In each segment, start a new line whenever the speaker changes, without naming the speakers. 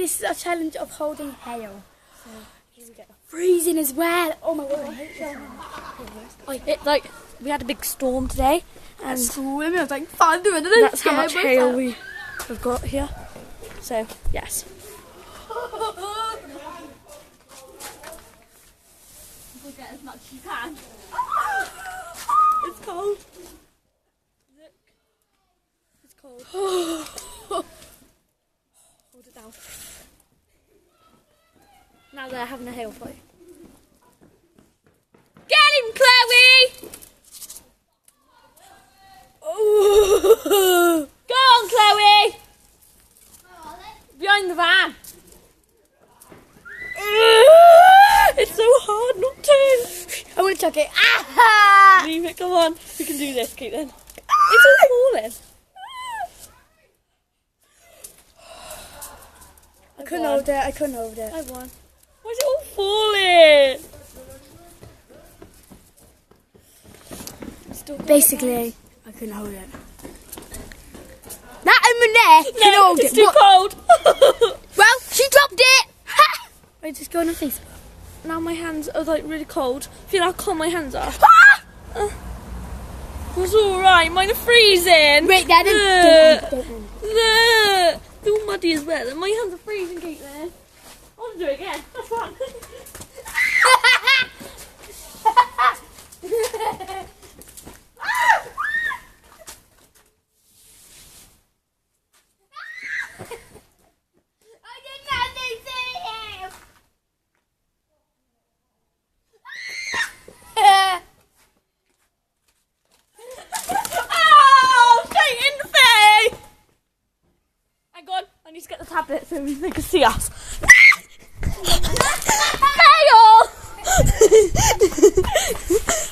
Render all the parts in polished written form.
this is a challenge of holding hail. So here we go. Freezing as well. Oh my god, I hate this.
We had a big storm today, and
Swimming, I was like, fun doing it.
that's how much hail we have got here. So yes.
Get as much as you can.
It's cold. Look. It's cold. Hold it down. Now they're having a hail fight. Get him, Chloe! Oh. Go on, Chloe! Behind the van. It's so hard not to.
I want to chuck it. Ah!
Leave it, come on. We can do this, Caitlin. It's all falling.
I couldn't hold it. I couldn't hold it.
I won. Why is it all falling?
Basically, I couldn't hold it. That over there couldn't hold
It's
it.
too cold.
Well, she dropped it. Ha! Wait, just going on Facebook.
Now my hands are like really cold. Feel how cold my hands are.
Ah!
It's alright, mine are freezing.
Wait, Dad.
Look, they're all muddy as well. And my hands are freezing, Caitlin. I want to do it again. That's fun. I need to get the tablet so they can see us. Hail!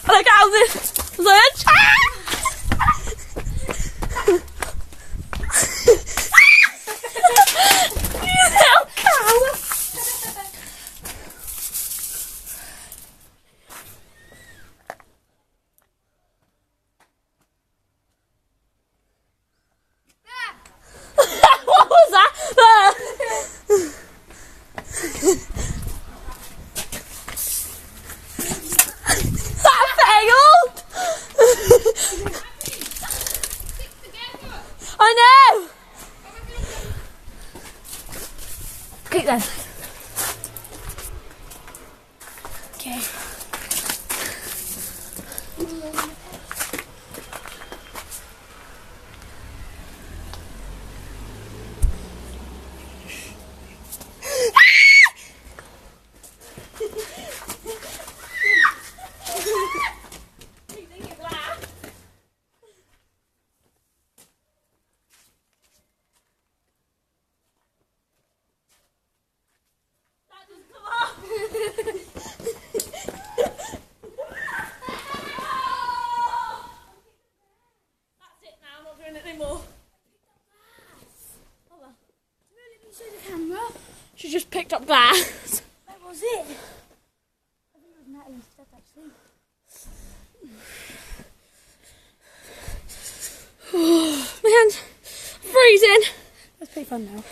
Look out this ledge. You little cow! What was that? That failed! I know! Keep them.
Okay.
She just picked up glass.
That was it. I think it was Natalie's stuff actually.
My hands freezing.
That's pretty fun now.